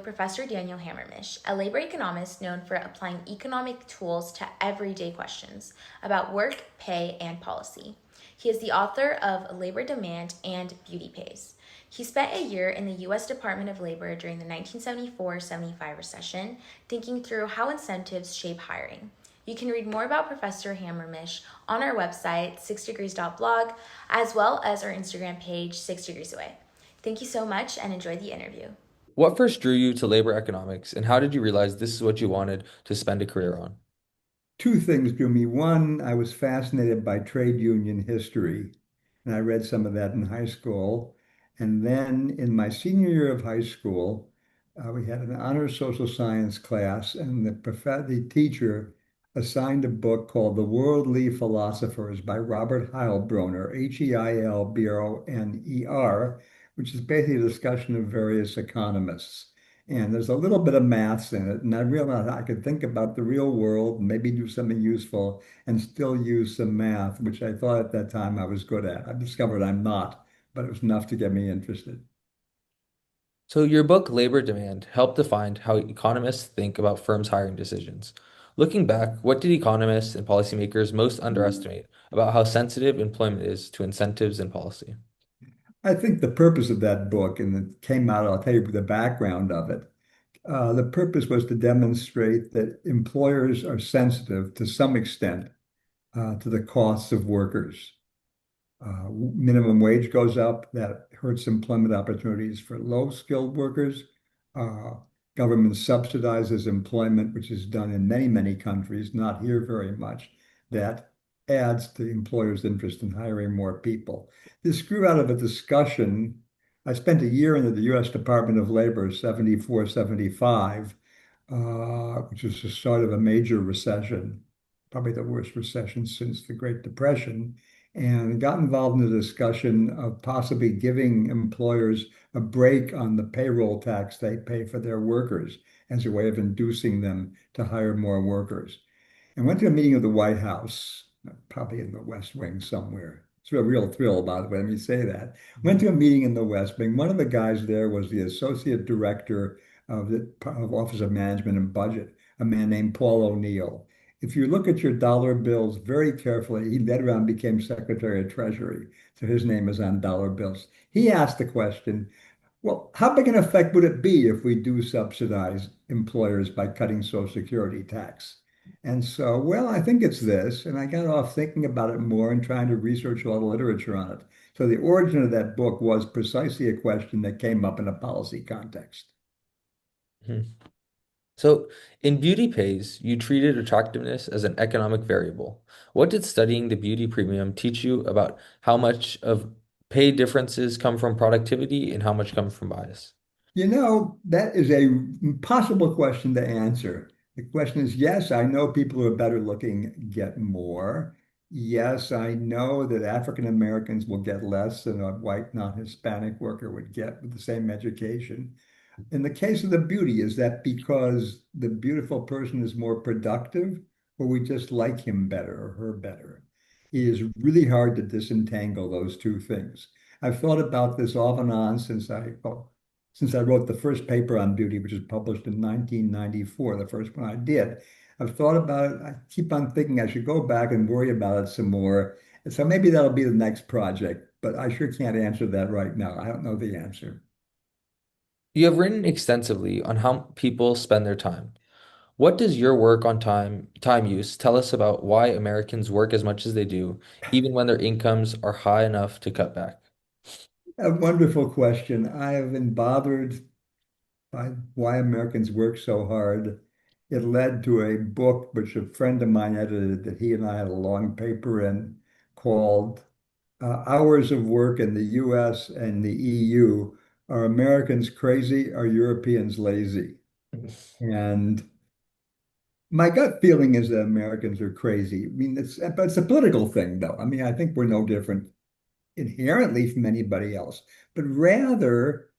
Professor Daniel Hamermesh, a labor economist known for applying economic tools to everyday questions about work, pay, and policy. He is the author of Labor Demand and Beauty Pays. He spent a year in the U.S. Department of Labor during the 1974-75 recession, thinking through how incentives shape hiring. You can read more about Professor Hamermesh on our website, 6degrees.blog, as well as our Instagram page, 6 Degrees Away. Thank you so much and enjoy the interview. What first drew you to labor economics, and how did you realize this is what you wanted to spend a career on? Two things drew me. One, I was fascinated by trade union history, and I read some of that in high school. And then in my senior year of high school, we had an honors social science class, and the teacher assigned a book called The Worldly Philosophers by Robert Heilbroner, Heilbroner, which is basically a discussion of various economists. And there's a little bit of maths in it. And I realized I could think about the real world, maybe do something useful, and still use some math, which I thought at that time I was good at. I discovered I'm not, but it was enough to get me interested. So, your book, Labor Demand, helped define how economists think about firms' hiring decisions. Looking back, what did economists and policymakers most underestimate about how sensitive employment is to incentives and policy? I think the purpose of that book, and it came out, I'll tell you the background of it. The purpose was to demonstrate that employers are sensitive to some extent to the costs of workers. Minimum wage goes up, that hurts employment opportunities for low-skilled workers. Uh, Government subsidizes employment, which is done in many, many countries, not here very much. That adds to employers' interest in hiring more people. This grew out of a discussion. I spent a year in the U.S. Department of Labor, 74, 75, which was the start of a major recession, probably the worst recession since the Great Depression, and got involved in the discussion of possibly giving employers a break on the payroll tax they pay for their workers as a way of inducing them to hire more workers. And went to a meeting of the White House, probably in the West Wing somewhere. It's a real thrill, by the way, let me say that. Went to a meeting in the West Wing. One of the guys there was the associate director of the Office of Management and Budget, a man named Paul O'Neill. If you look at your dollar bills very carefully, he later on became Secretary of Treasury. So his name is on dollar bills. He asked the question, well, how big an effect would it be if we do subsidize employers by cutting Social Security tax? And so, well, I think it's this. And I got off thinking about it more and trying to research all the literature on it. So the origin of that book was precisely a question that came up in a policy context. Hmm. So, in Beauty Pays, you treated attractiveness as an economic variable. What did studying the beauty premium teach you about how much of pay differences come from productivity and how much comes from bias? That is a impossible question to answer. The question is, yes, I know people who are better looking get more. Yes, I know that African Americans will get less than a white non-Hispanic worker would get with the same education. In the case of the beauty, is that because the beautiful person is more productive, or we just like him better or her better? It is really hard to disentangle those two things. I've thought about this off and on since I wrote the first paper on beauty, which was published in 1994, the first one I did. I've thought about it. I keep on thinking I should go back and worry about it some more. And so maybe that'll be the next project, but I sure can't answer that right now. I don't know the answer. You have written extensively on how people spend their time. What does your work on time use tell us about why Americans work as much as they do, even when their incomes are high enough to cut back? A wonderful question. I have been bothered by why Americans work so hard. It led to a book which a friend of mine edited that he and I had a long paper in called Hours of Work in the US and the EU. Are Americans crazy? Are Europeans lazy? And my gut feeling is that Americans are crazy. I mean, but it's a political thing, though. I mean, I think we're no different inherently from anybody else, but rather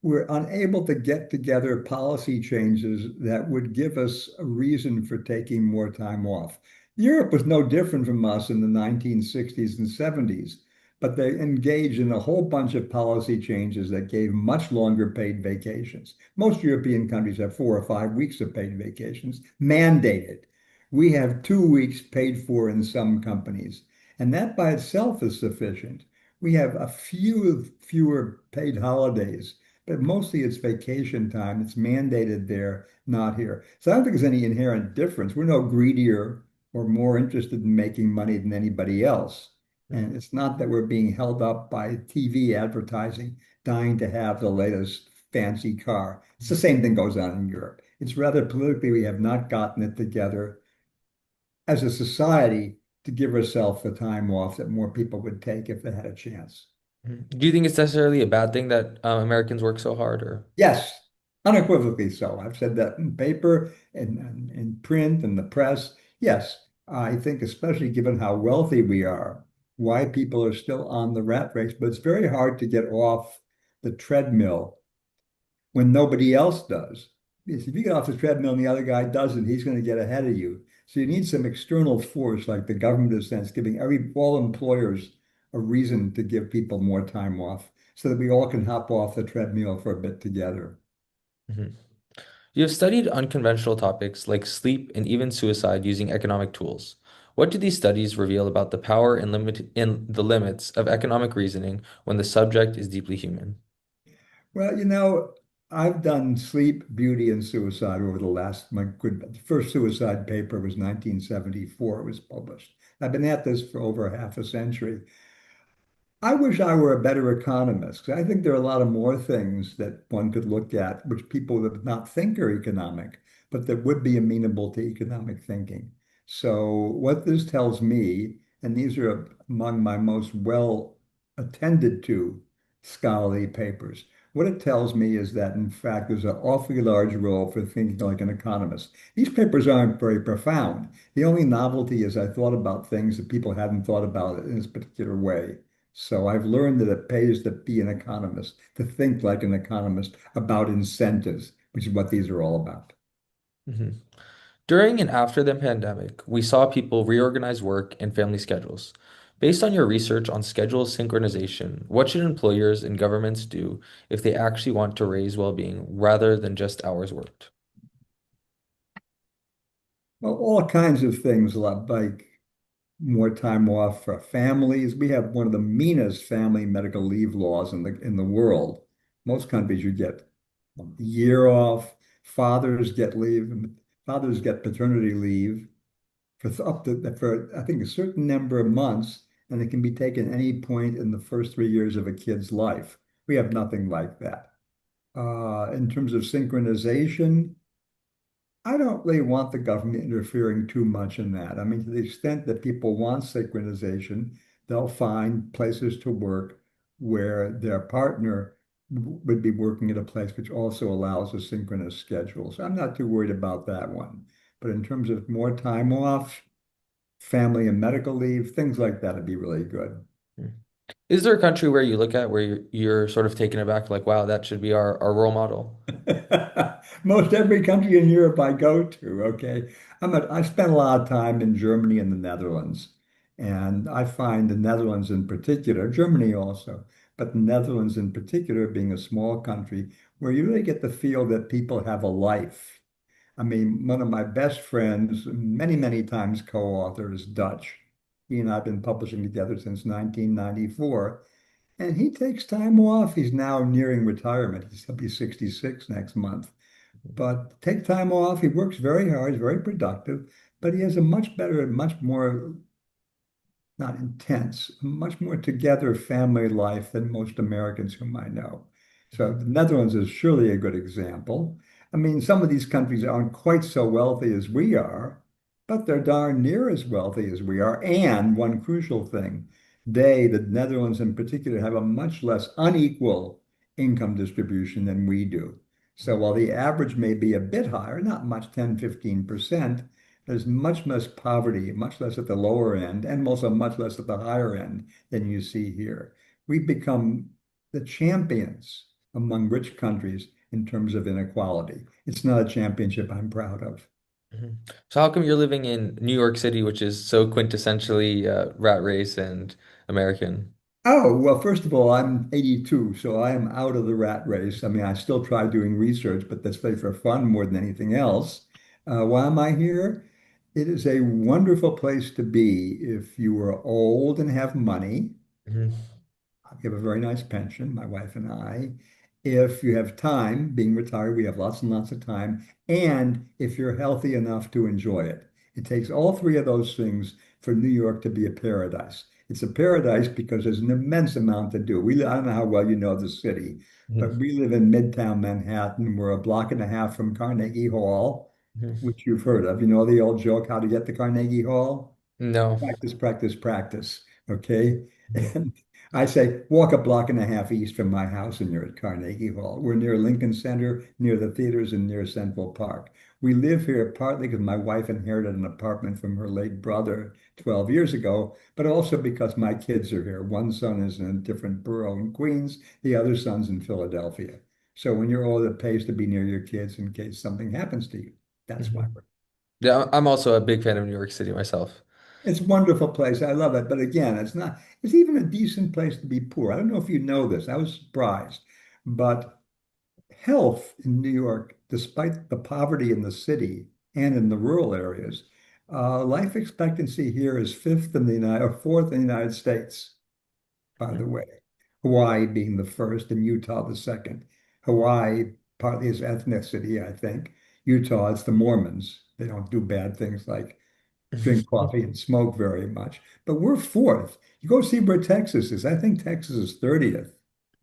we're unable to get together policy changes that would give us a reason for taking more time off. Europe was no different from us in the 1960s and 70s, but they engaged in a whole bunch of policy changes that gave much longer paid vacations. Most European countries have 4 or 5 weeks of paid vacations, mandated. We have 2 weeks paid for in some companies, and that by itself is sufficient. We have a few fewer paid holidays, but mostly it's vacation time. It's mandated there, not here. So I don't think there's any inherent difference. We're no greedier or more interested in making money than anybody else. And it's not that we're being held up by TV advertising, dying to have the latest fancy car. It's the same thing goes on in Europe. It's rather politically, we have not gotten it together as a society to give ourselves the time off that more people would take if they had a chance. Do you think it's necessarily a bad thing that Americans work so hard, or? Yes, unequivocally so. I've said that in paper and in print and the press. Yes, I think especially given how wealthy we are, why people are still on the rat race, but it's very hard to get off the treadmill when nobody else does. Because if you get off the treadmill and the other guy doesn't, he's going to get ahead of you. So you need some external force like the government in a sense, giving all employers a reason to give people more time off so that we all can hop off the treadmill for a bit together. Mhm. You have studied unconventional topics like sleep and even suicide using economic tools. What do these studies reveal about the power and the limits of economic reasoning when the subject is deeply human? Well, I've done sleep, beauty, and suicide over the last, the first suicide paper was 1974, it was published. I've been at this for over half a century. I wish I were a better economist, 'cause I think there are a lot of more things that one could look at, which people would not think are economic, but that would be amenable to economic thinking. So what this tells me, and these are among my most well attended to scholarly papers, what it tells me is that in fact there's an awfully large role for thinking like an economist. These papers aren't very profound. The only novelty is I thought about things that people hadn't thought about in this particular way. So I've learned that it pays to be an economist, to think like an economist about incentives, which is what these are all about. Mhm. During and after the pandemic, we saw people reorganize work and family schedules. Based on your research on schedule synchronization, what should employers and governments do if they actually want to raise well-being rather than just hours worked? Well, all kinds of things like more time off for families. We have one of the meanest family medical leave laws in the world. Most countries you get a year off. Fathers get leave. Fathers get paternity leave up to for I think a certain number of months, and it can be taken any point in the first 3 years of a kid's life. We have nothing like that. In terms of synchronization, I don't really want the government interfering too much in that. I mean, to the extent that people want synchronization, they'll find places to work where their partner would be working at a place which also allows a synchronous schedule. So I'm not too worried about that one. But in terms of more time off, family and medical leave, things like that would be really good. Hmm. Is there a country where you look at where you're sort of taken aback, like, wow, that should be our role model? Most every country in Europe I go to, okay. I spent a lot of time in Germany and the Netherlands. And I find the Netherlands in particular, Germany also, but the Netherlands in particular being a small country where you really get the feel that people have a life. I mean, one of my best friends, many, many times co-author, is Dutch. He and I have been publishing together since 1994. And he takes time off. He's now nearing retirement. He'll be 66 next month. But take time off. He works very hard, he's very productive, but he has a much better, much more, not intense, much more together family life than most Americans whom I know. So the Netherlands is surely a good example. I mean, some of these countries aren't quite so wealthy as we are, but they're darn near as wealthy as we are. And one crucial thing, the Netherlands in particular, have a much less unequal income distribution than we do. So while the average may be a bit higher, not much, 10, 15%, there's much less poverty, much less at the lower end, and also much less at the higher end than you see here. We've become the champions among rich countries in terms of inequality. It's not a championship I'm proud of. Mhm. So how come you're living in New York City, which is so quintessentially rat race and American? Oh, well, first of all, I'm 82, so I am out of the rat race. I mean, I still try doing research, but that's really for fun more than anything else. Why am I here? It is a wonderful place to be if you are old and have money. Mhm. We have a very nice pension, my wife and I. If you have time, being retired, we have lots and lots of time. And if you're healthy enough to enjoy it, it takes all three of those things for New York to be a paradise. It's a paradise because there's an immense amount to do. I don't know how well you know the city, but Mhm. we live in Midtown Manhattan. We're a block and a half from Carnegie Hall, Mhm. which you've heard of. You know the old joke, how to get to Carnegie Hall? No. Practice, practice, practice. Okay. Mhm. And I say, walk a block and a half east from my house and you're at Carnegie Hall. We're near Lincoln Center, near the theaters, and near Central Park. We live here partly because my wife inherited an apartment from her late brother 12 years ago, but also because my kids are here. One son is in a different borough in Queens, the other son's in Philadelphia. So when you're old, it pays to be near your kids in case something happens to you. That's why Mhm. we're Yeah, I'm also a big fan of New York City myself. It's a wonderful place. I love it. But again, it's even a decent place to be poor. I don't know if you know this. I was surprised. But health in New York, despite the poverty in the city and in the rural areas, life expectancy here is fifth in the United or fourth in the United States, by the way. Hawaii being the first and Utah the second. Hawaii partly is ethnicity, I think. Utah, it's the Mormons. They don't do bad things like drink coffee and smoke very much. But we're fourth. You go see where Texas is. I think Texas is 30th,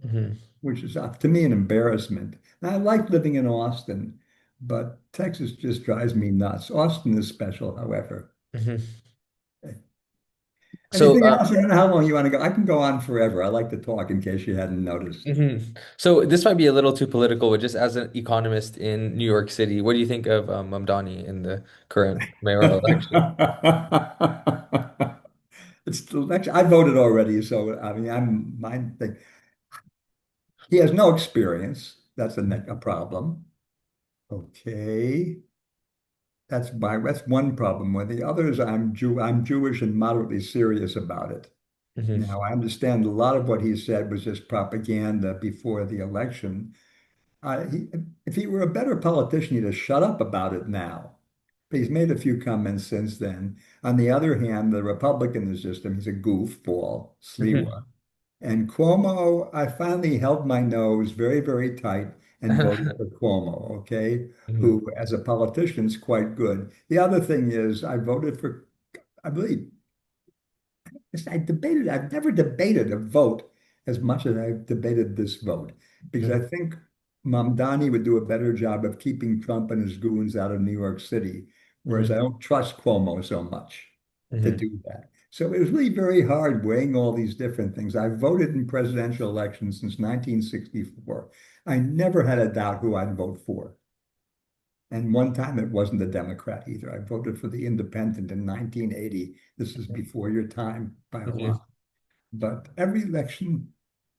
Mhm. which is to me an embarrassment. And I like living in Austin, but Texas just drives me nuts. Austin is special, however. Mhm. So, Anything else? I don't know how long you want to go. I can go on forever. I like to talk in case you hadn't noticed. so this might be a little too political, but just as an economist in New York City, what do you think of Mamdani in the current mayoral election? It's the election. I voted already, so I mean, I'm my thing. He has no experience. That's a problem. Okay. That's one problem. With the others, I'm Jewish and moderately serious about it. Mhm. Now, I understand a lot of what he said was just propaganda before the election. If he were a better politician, he'd have shut up about it now. But he's made a few comments since then. On the other hand, the Republican in the system, he's a goofball, Sliwa. Mhm. And Cuomo, I finally held my nose very, very tight and voted for Cuomo, okay, Mhm. who as a politician is quite good. The other thing is I voted for, I believe, I've never debated a vote as much as I've debated this vote because I Mhm. think Mamdani would do a better job of keeping Trump and his goons out of New York City, whereas I Mhm. don't trust Cuomo so much to Mhm. do that. So it was really very hard weighing all these different things. I voted in presidential elections since 1964. I never had a doubt who I'd vote for. And one time it wasn't a Democrat either. I voted for the independent in 1980. This is before your time by a Mhm. lot. But every election,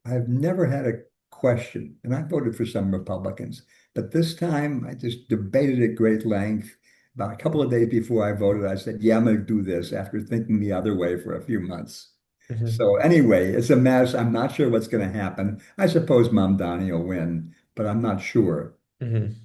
I've never had a question, and I voted for some Republicans. But this time, I just debated at great length. About a couple of days before I voted, I said, yeah, I'm going to do this after thinking the other way for a few months. Mhm. So anyway, it's a mess. I'm not sure what's going to happen. I suppose Mom Donnie will win, but I'm not sure. Mhm.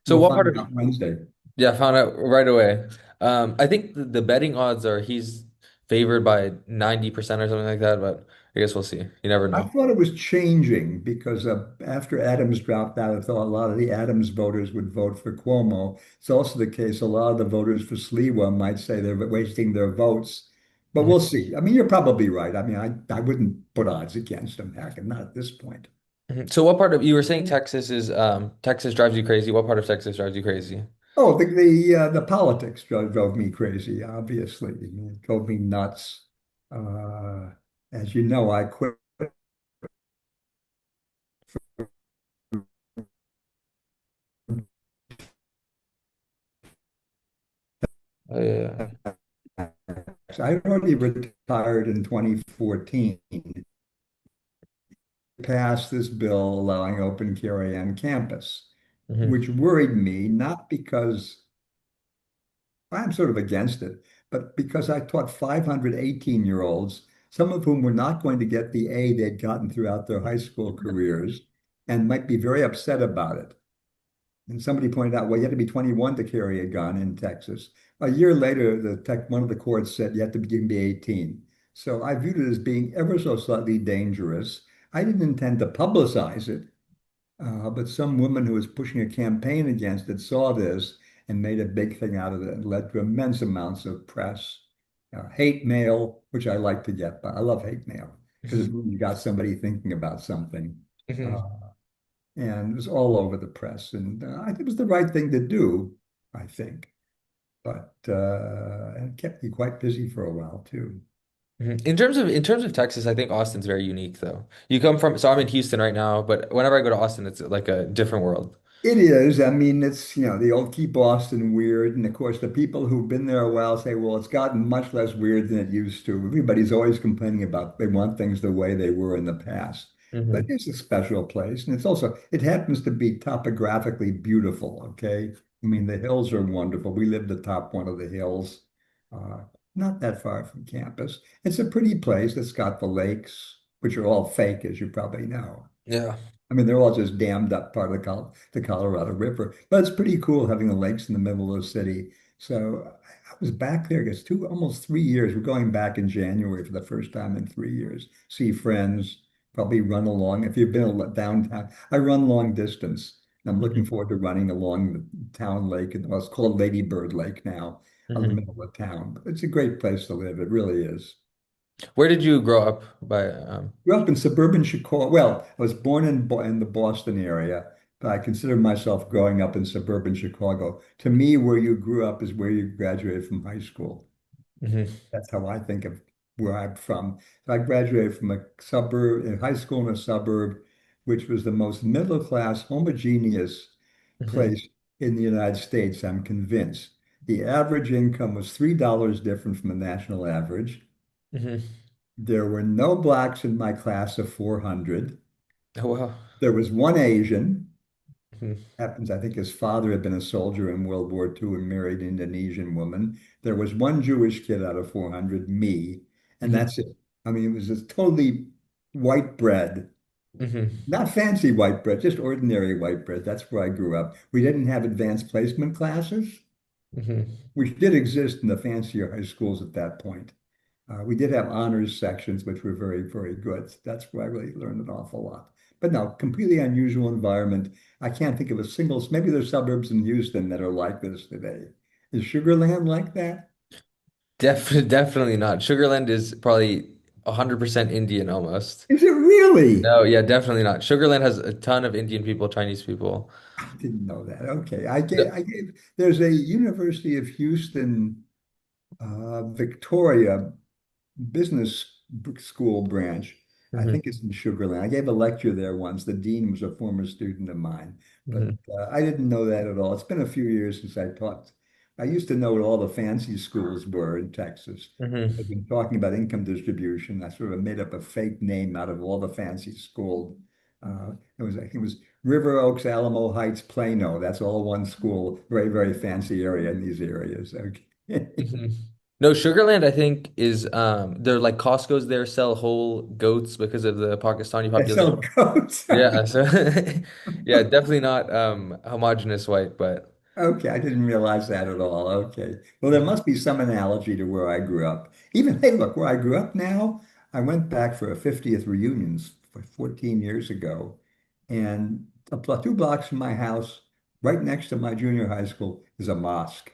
So We'll what part find of out Wednesday. yeah, found out right away. I think the betting odds are he's favored by 90% or something like that, but I guess we'll see. You never I know. thought it was changing because after Adams dropped out, I thought a lot of the Adams voters would vote for Cuomo. It's also the case a lot of the voters for Sliwa might say they're wasting their votes, but Mhm. we'll see. I mean, you're probably right. I mean, I wouldn't put odds against him, heck, and not at this point. Mhm. So what part of you were saying Texas is Texas drives you crazy? What part of Texas drives you crazy? Oh, the politics drove me crazy, obviously. I mean, it drove me nuts. Uh, as you know, I quit Oh, yeah. I already retired in 2014, passed this bill allowing open carry on campus, Hmm. which worried me, not because I'm sort of against it, but because I taught 500 18-year-olds some of whom were not going to get the A they'd gotten throughout their high school careers and might be very upset about it. And somebody pointed out, well, you had to be 21 to carry a gun in Texas. A year later, one of the courts said you have to be 18. So I viewed it as being ever so slightly dangerous. I didn't intend to publicize it, but some woman who was pushing a campaign against it saw this and made a big thing out of it and led to immense amounts of press, hate mail, which I like to get, but I love hate mail because you got somebody thinking about something. Uh, Mhm. and it was all over the press. And I think it was the right thing to do, I think. But it kept me quite busy for a while too. Mhm. In terms of Texas, I think Austin's very unique though. You come from, so I'm in Houston right now, but whenever I go to Austin, it's like a different world. It is. I mean, it's, the old keep Boston weird. And of course, the people who've been there a while say, well, it's gotten much less weird than it used to. Everybody's always complaining about they want things the way they were in the past. But Hmm. it's a special place. And it happens to be topographically beautiful. Okay. I mean, the hills are wonderful. We lived atop one of the hills, uh, not that far from campus. It's a pretty place. It's got the lakes, which are all fake, as you probably know. Yeah. I mean, they're all just dammed up part of the Colorado River, but it's pretty cool having the lakes in the middle of the city. So I was back there, I guess, almost 3 years. We're going back in January for the first time in 3 years. See friends, probably run along. If you've been downtown, I run long distance. I'm looking Hmm. forward to running along the town lake, and well, it's called Lady Bird Lake now, on the Hmm. middle of town. But it's a great place to live. It really is. Where did you grow up by, Grew up in suburban Chicago. Well, I was born in the Boston area, but I consider myself growing up in suburban Chicago. To me, where you grew up is where you graduated from high school. Mhm. That's how I think of where I'm from. So I graduated from a suburb, in high school in a suburb, which was the most middle class, homogeneous Mhm. place in the United States, I'm convinced. The average income was $3 different from the national average. Mhm. There were no blacks in my class of 400. Oh wow. There was one Asian. Mhm. Happens, I think his father had been a soldier in World War II and married an Indonesian woman. There was one Jewish kid out of 400, me, and Mhm. that's it. I mean, it was just totally white bread, Mhm. not fancy white bread, just ordinary white bread. That's where I grew up. We didn't have advanced placement classes, Mhm. which did exist in the fancier high schools at that point. We did have honors sections, which were very, very good. That's where I really learned an awful lot. But no, completely unusual environment. I can't think of a single, maybe there's suburbs in Houston that are like this today. Is Sugar Land like that? Definitely not. Sugarland is probably 100% Indian almost. Is it really? No, yeah, definitely not. Sugarland has a ton of Indian people, Chinese people. I didn't know that. Okay. No. There's a University of Houston, Victoria business school branch. I Mhm. think it's in Sugar Land. I gave a lecture there once. The dean was a former student of mine, but Mhm. I didn't know that at all. It's been a few years since I taught. I used to know what all the fancy schools were in Texas. I've Mhm. been talking about income distribution. I sort of made up a fake name out of all the fancy schools. It was River Oaks, Alamo Heights, Plano. That's all one school. Very, very fancy area in these areas. Okay. Mhm. No, Sugarland, I think, is they're like Costco's there sell whole goats because of the Pakistani I sell population. goats. Yeah, so yeah, definitely not homogenous white, but Okay, I didn't realize that at all. Okay. Well, there must be some analogy to where I grew up. Even, hey, look, where I grew up now, I went back for a 50th reunions for 14 years ago. And 2 blocks from my house, right next to my junior high school, is a mosque.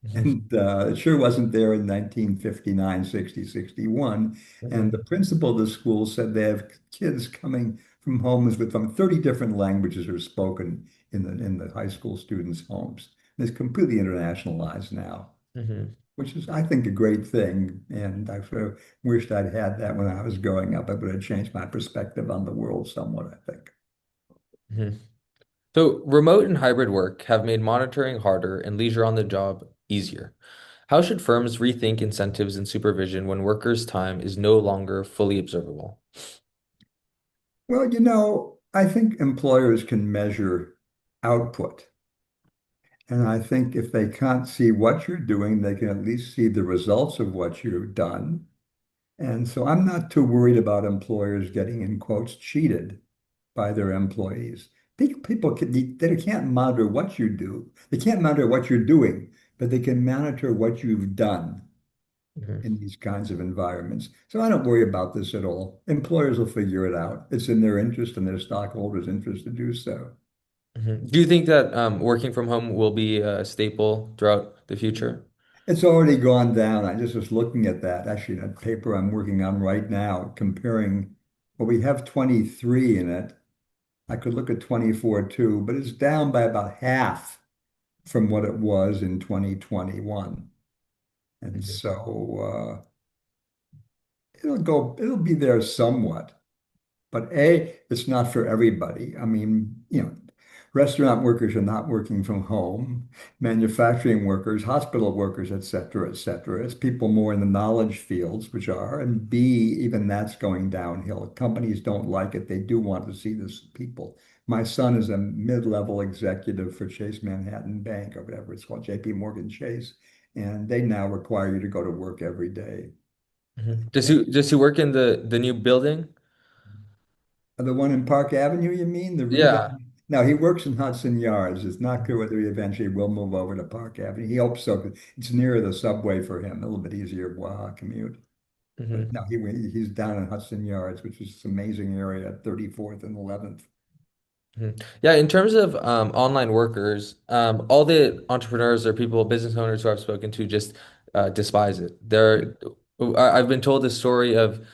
Mhm. And it sure wasn't there in 1959, 60, 61. And the Mhm. principal of the school said they have kids coming from homes with from 30 different languages are spoken in the high school students' homes. And it's completely internationalized now, Mhm. which is, I think, a great thing. And I sort of wished I'd had that when I was growing up. It would have changed my perspective on the world somewhat, I think. Mhm. So, remote and hybrid work have made monitoring harder and leisure on the job easier. How should firms rethink incentives and supervision when workers' time is no longer fully observable? Well, I think employers can measure output. And I think if they can't see what you're doing, they can at least see the results of what you've done. And so I'm not too worried about employers getting, in quotes, cheated by their employees. People they can't monitor what you do. They can't monitor what you're doing, but they can monitor what you've done Mhm. in these kinds of environments. So I don't worry about this at all. Employers will figure it out. It's in their interest and their stockholders' interest to do so. Mhm. Do you think that working from home will be a staple throughout the future? It's already gone down. I just was looking at that, actually, that paper I'm working on right now, comparing, well, we have 23 in it. I could look at 24 too, but it's down by about half from what it was in 2021. And Mhm. so it'll be there somewhat. But it's not for everybody. I mean, restaurant workers are not working from home, manufacturing workers, hospital workers, et cetera, et cetera. It's people more in the knowledge fields, which are, and B, even that's going downhill. Companies don't like it. They do want to see this people. My son is a mid-level executive for Chase Manhattan Bank or whatever it's called, JP Morgan Chase, and they now require you to go to work every day. Mhm. Does he work in the new building? The one in Park Avenue, you mean? The Yeah. redevelopment? No, he works in Hudson Yards. It's not clear whether he eventually will move over to Park Avenue. He hopes so. 'Cause it's nearer the subway for him, a little bit easier commute. But no, Mhm. he's down in Hudson Yards, which is this amazing area at 34th and 11th. Mhm. Yeah, in terms of online workers, all the entrepreneurs or people, business owners who I've spoken to just despise it. I've been told the story of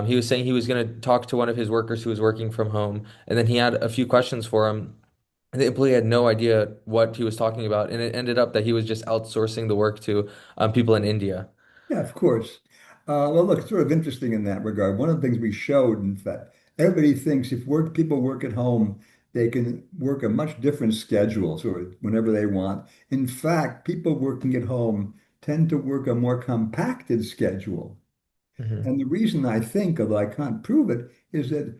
he was saying he was going to talk to one of his workers who was working from home, and then he had a few questions for him, and the employee had no idea what he was talking about, and it ended up that he was just outsourcing the work to people in India. Yeah, of course. Well, look, it's sort of interesting in that regard. One of the things we showed, in fact, everybody thinks if people work at home, they can work a much different schedule, sort of whenever they want. In fact, people working at home tend to work a more compacted schedule. Hmm. And the reason I think, although I can't prove it, is that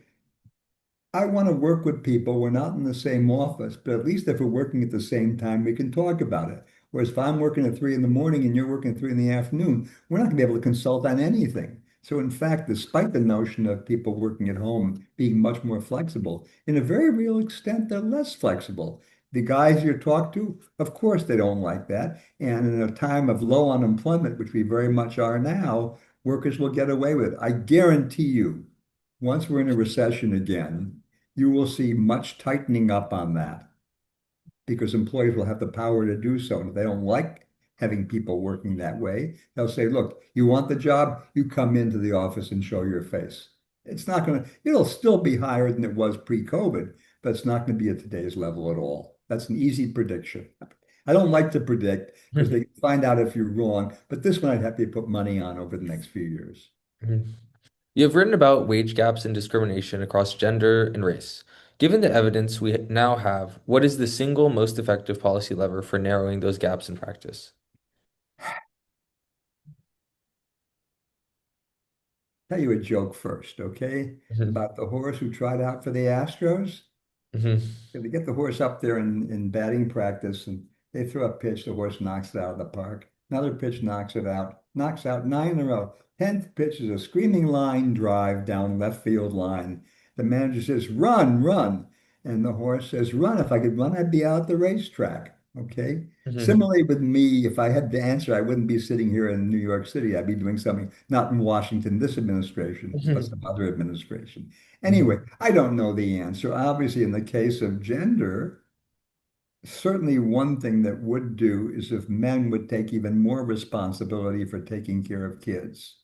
I want to work with people. We're not in the same office, but at least if we're working at the same time, we can talk about it. Whereas if I'm working at 3 in the morning and you're working at 3 in the afternoon, we're not going to be able to consult on anything. So in fact, despite the notion of people working at home being much more flexible, in a very real extent, they're less flexible. The guys you talk to, of course, they don't like that. And in a time of low unemployment, which we very much are now, workers will get away with it. I guarantee you, once we're in a recession again, you will see much tightening up on that because employees will have the power to do so. And if they don't like having people working that way, they'll say, look, you want the job, you come into the office and show your face. It's not going to, it'll still be higher than it was pre-COVID, but it's not going to be at today's level at all. That's an easy prediction. I don't like to predict because they find out if you're wrong, but this one I'd have to put money on over the next few years. You have written about wage gaps and discrimination across gender and race. Given the evidence we now have, what is the single most effective policy lever for narrowing those gaps in practice? Tell you a joke first, okay? Mhm. About the horse who tried out for the Astros. Mhm. They get the horse up there in batting practice and they throw a pitch, the horse knocks it out of the park. Another pitch knocks it out, knocks out nine in a row. 10th pitch is a screaming line drive down left field line. The manager says, run, run. And the horse says, run. If I could run, I'd be out at the racetrack. Okay. Mhm. Similarly with me, if I had to answer, I wouldn't be sitting here in New York City. I'd be doing something not in Washington, this administration, but some Mhm. other administration. Anyway, Mhm. I don't know the answer. Obviously, in the case of gender, certainly one thing that would do is if men would take even more responsibility for taking care of kids.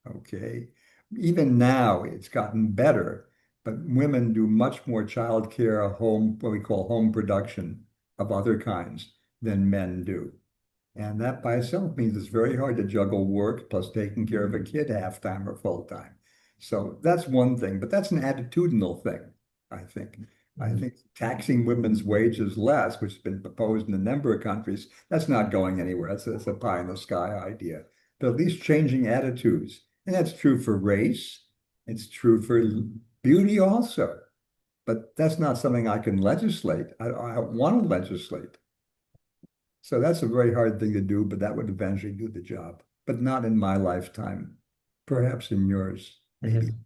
Okay. Even now, it's gotten better, but women do much more child care, home, what we call home production of other kinds than men do. And that by itself means it's very hard to juggle work plus taking care of a kid half time or full time. So that's one thing, but that's an attitudinal thing, I think. I Mhm. think taxing women's wages less, which has been proposed in a number of countries, that's not going anywhere. That's a pie in the sky idea. But at least changing attitudes. And that's true for race. It's true for beauty also. But that's not something I can legislate. I don't want to legislate. So that's a very hard thing to do, but that would eventually do the job, but not in my lifetime. perhaps in yours, maybe. Hmm.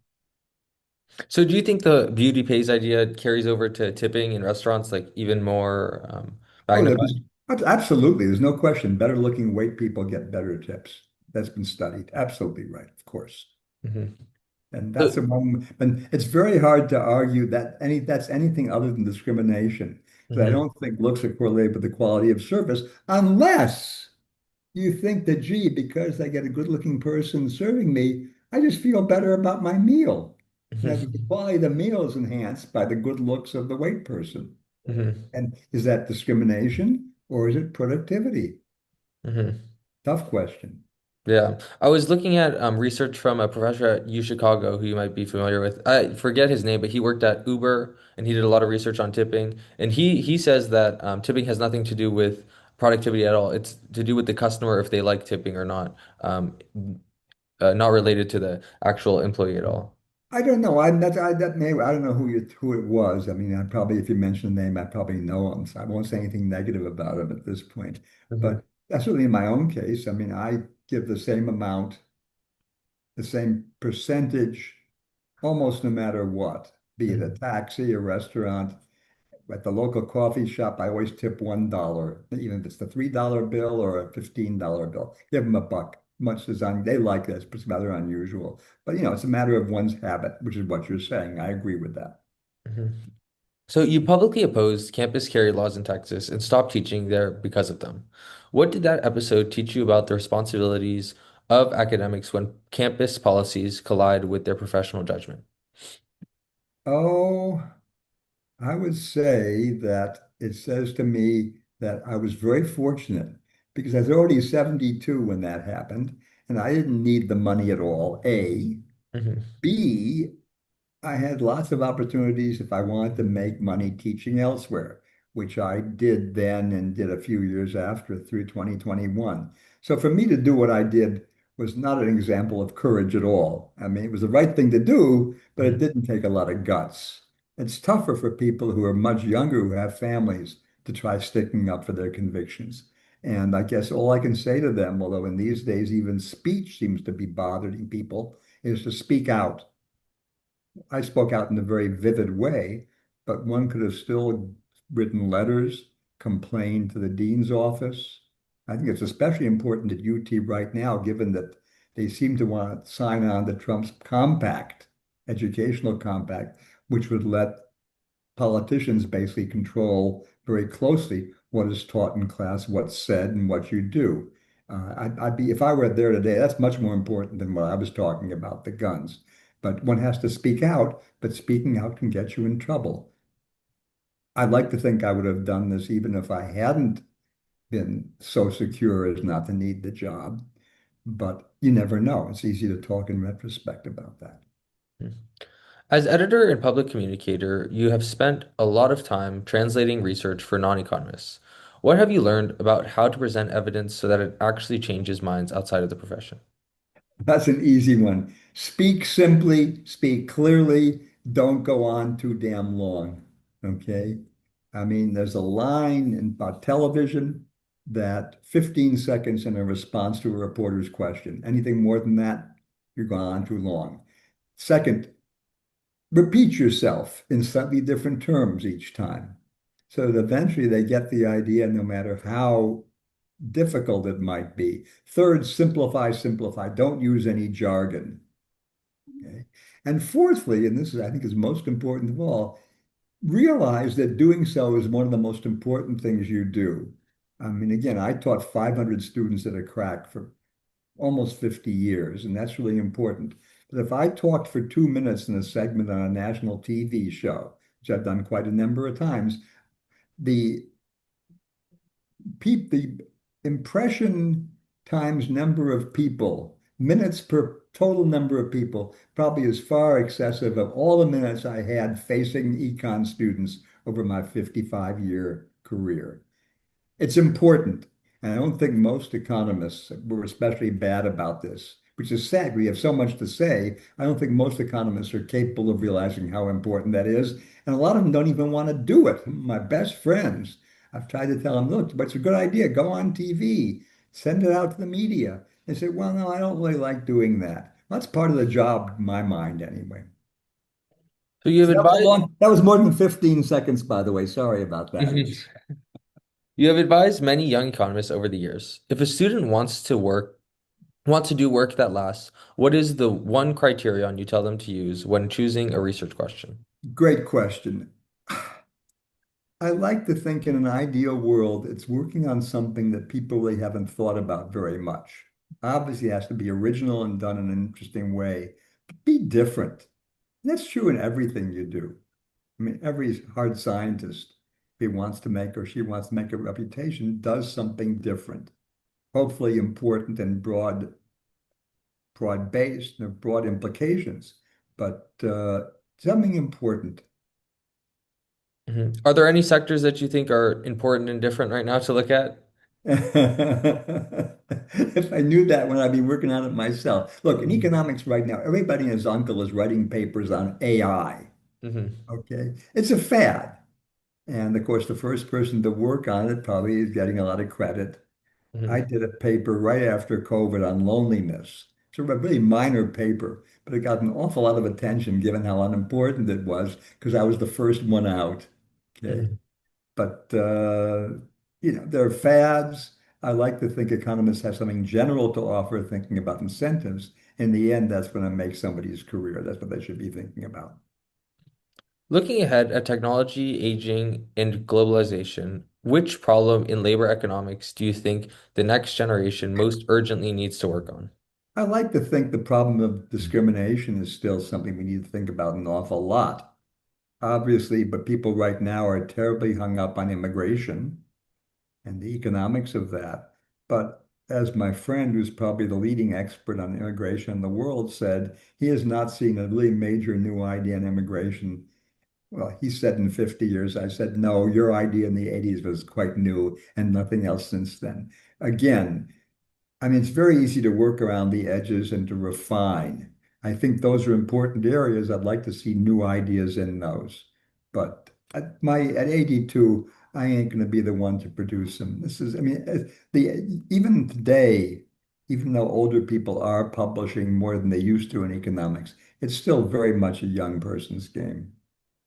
So do you think the beauty pays idea carries over to tipping in restaurants, like even more Oh, magnified? absolutely. There's no question. Better looking white people get better tips. That's been studied. Absolutely right, of course. Hmm. And So, that's a one, and it's very hard to argue that that's anything other than discrimination. Because I mhm, don't think looks are correlated with the quality of service unless you think that, gee, because I get a good-looking person serving me, I just feel better about my meal. Now, the mhm, quality of the meal is enhanced by the good looks of the white person. mhm, And is that discrimination or is it productivity? mhm. Tough question. Yeah, I was looking at research from a professor at U Chicago who you might be familiar with. I forget his name, but he worked at Uber and he did a lot of research on tipping. And he says that tipping has nothing to do with productivity at all. It's to do with the customer if they like tipping or not, not related to the actual employee at all. I don't know. That name. I don't know who it was. I mean, I probably if you mention the name, I probably know him. So I won't say anything negative about him at this point. Hmm. But that's certainly in my own case. I mean, I give the same amount, the same percentage, almost no matter what, be it a Hmm. taxi, a restaurant. At the local coffee shop, I always tip $1, even if it's the $3 bill or a $15 bill. Give them a buck. Much as they like this, but it's rather unusual. But it's a matter of one's habit, which is what you're saying. I agree with that. Hmm. So you publicly opposed campus carry laws in Texas and stopped teaching there because of them. What did that episode teach you about the responsibilities of academics when campus policies collide with their professional judgment? Oh, I would say that it says to me that I was very fortunate because I was already 72 when that happened, and I didn't need the money at all. A. Hmm. B, I had lots of opportunities if I wanted to make money teaching elsewhere, which I did then and did a few years after through 2021. So for me to do what I did was not an example of courage at all. I mean, it was the right thing to do, but it Hmm. didn't take a lot of guts. It's tougher for people who are much younger, who have families, to try sticking up for their convictions. And I guess all I can say to them, although in these days even speech seems to be bothering people, is to speak out. I spoke out in a very vivid way, but one could have still written letters, complained to the dean's office. I think it's especially important at UT right now, given that they seem to want to sign on to Trump's compact, educational compact, which would let politicians basically control very closely what is taught in class, what's said, and what you do. I'd be if I were there today, that's much more important than what I was talking about, the guns. But one has to speak out, but speaking out can get you in trouble. I'd like to think I would have done this even if I hadn't been so secure as not to need the job. But you never know. It's easy to talk in retrospect about that. As editor and public communicator, you have spent a lot of time translating research for non-economists. What have you learned about how to present evidence so that it actually changes minds outside of the profession? That's an easy one. Speak simply, speak clearly, don't go on too damn long. Okay. I mean, there's a line in about television that 15 seconds in a response to a reporter's question. Anything more than that, you're going on too long. Second, repeat yourself in slightly different terms each time. So that eventually they get the idea, no matter how difficult it might be. Third, simplify, simplify. Don't use any jargon. Okay. And fourthly, and this is, I think, is most important of all, realize that doing so is one of the most important things you do. I mean, again, I taught 500 students at a crack for almost 50 years, and that's really important. But if I talked for 2 minutes in a segment on a national TV show, which I've done quite a number of times, the the impression times number of people, minutes per total number of people, probably is far excessive of all the minutes I had facing econ students over my 55-year career. It's important. And I don't think most economists were especially bad about this, which is sad. We have so much to say. I don't think most economists are capable of realizing how important that is. And a lot of them don't even want to do it. My best friends, I've tried to tell them, look, but it's a good idea. Go on TV, send it out to the media. They say, well, no, I don't really like doing that. That's part of the job, in my mind, anyway. So you have So that was a advised long, that was more than 15 seconds, by the way. Sorry about that. Mhm. You have advised many young economists over the years. If a student wants to do work that lasts, what is the one criterion you tell them to use when choosing a research question? Great question. I like to think in an ideal world, it's working on something that people really haven't thought about very much. Obviously, it has to be original and done in an interesting way, but be different. And that's true in everything you do. I mean, every hard scientist, if he wants to make or she wants to make a reputation, does something different, hopefully important and broad-based and broad implications, but something important. Are there any sectors that you think are important and different right now to look at? If I knew that when I'd be working on it myself. Look, in economics right now, everybody and his uncle is writing papers on AI. Hmm. Okay. It's a fad. And of course, the first person to work on it probably is getting a lot of credit. I Hmm. did a paper right after COVID on loneliness. It's a really minor paper, but it got an awful lot of attention given how unimportant it was because I was the first one out. Okay. Hmm. But there are fads. I like to think economists have something general to offer, thinking about incentives. In the end, that's going to make somebody's career. That's what they should be thinking about. Looking ahead at technology, aging, and globalization, which problem in labor economics do you think the next generation most urgently needs to work on? I like to think the problem of discrimination is still something we need to think about an awful lot. Obviously, but people right now are terribly hung up on immigration and the economics of that. But as my friend, who's probably the leading expert on immigration in the world, said, he has not seen a really major new idea in immigration. Well, he said in 50 years. I said, no, your idea in the 80s was quite new and nothing else since then. Again, I mean, it's very easy to work around the edges and to refine. I think those are important areas. I'd like to see new ideas in those. But at 82, I ain't going to be the one to produce them. This is, I mean, even today, even though older people are publishing more than they used to in economics, it's still very much a young person's game.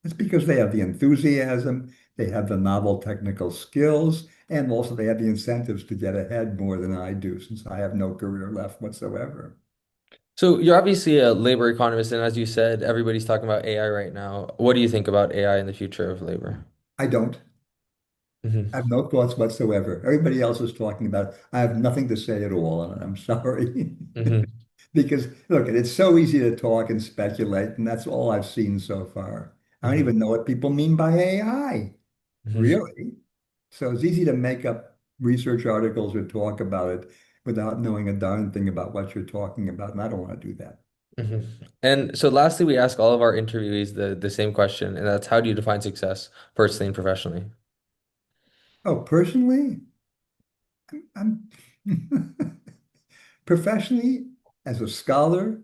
It's because they have the enthusiasm, they have the novel technical skills, and also they have the incentives to get ahead more than I do, since I have no career left whatsoever. So you're obviously a labor economist, and as you said, everybody's talking about AI right now. What do you think about AI in the future of labor? I don't. I Hmm. have no thoughts whatsoever. Everybody else is talking about it. I have nothing to say at all on it. I'm sorry. Hmm. Because look, it's so easy to talk and speculate, and that's all I've seen so far. I don't Hmm. even know what people mean by AI, Hmm. really. So it's easy to make up research articles or talk about it without knowing a darn thing about what you're talking about, and I don't want to do that. Hmm. And so lastly, we ask all of our interviewees the same question, and that's how do you define success personally and professionally? Oh, personally, I'm professionally, as a scholar,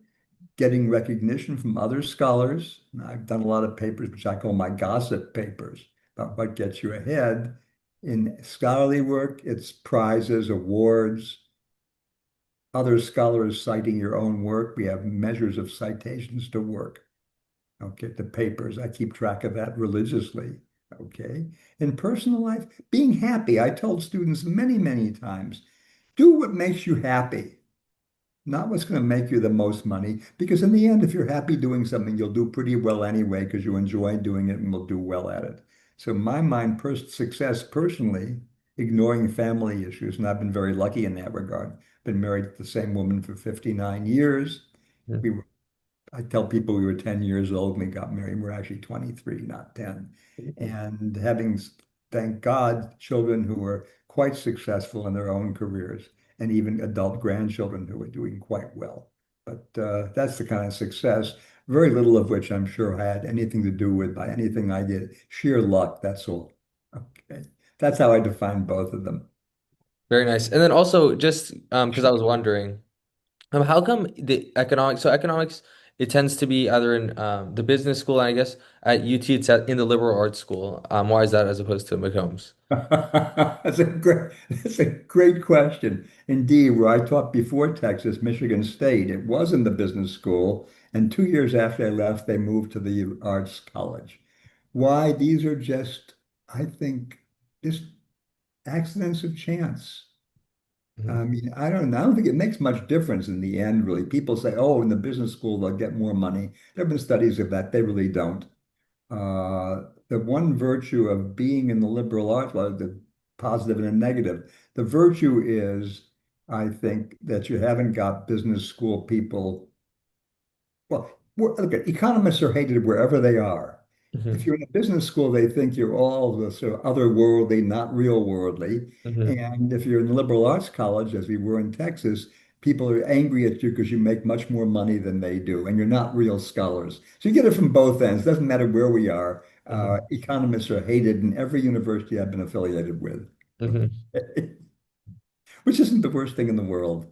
getting recognition from other scholars. And I've done a lot of papers, which I call my gossip papers, about what gets you ahead. In scholarly work, it's prizes, awards, other scholars citing your own work. We have measures of citations to work. Okay, the papers. I keep track of that religiously. Okay. In personal life, being happy. I told students many, many times, do what makes you happy, not what's going to make you the most money. Because in the end, if you're happy doing something, you'll do pretty well anyway because you enjoy doing it and will do well at it. So in my mind, success personally, ignoring family issues, and I've been very lucky in that regard. Been married to the same woman for 59 years. We were I tell people we were 10 years old when we got married. We're actually 23, not 10. And having, thank God, children who were quite successful in their own careers and even adult grandchildren who were doing quite well. But that's the kind of success, very little of which I'm sure had anything to do with by anything I did. Sheer luck, that's all. Okay. That's how I define both of them. Very nice. And then also just because I was wondering, how come the economics, so economics it tends to be either in the business school, and I guess at UT in the liberal arts school. Why is that as opposed to McCombs? That's a great question. Indeed, where I taught before Texas, Michigan State, it was in the business school, and 2 years after I left, they moved to the arts college. Why? These are just, I think, just accidents of chance. I Mhm. mean, I don't think it makes much difference in the end, really. People say, oh, in the business school, they'll get more money. There have been studies of that. They really don't. The one virtue of being in the liberal arts, well, the positive and the negative, the virtue is, I think, that you haven't got business school people. Well, look, economists are hated wherever they are. If Mhm. you're in a business school, they think you're all the sort of otherworldly, not real worldly. Mhm. And if you're in liberal arts college, as we were in Texas, people are angry at you because you make much more money than they do, and you're not real scholars. So you get it from both ends. Doesn't matter where we are. Mhm. Economists are hated in every university I've been affiliated with, Mhm. which isn't the worst thing in the world.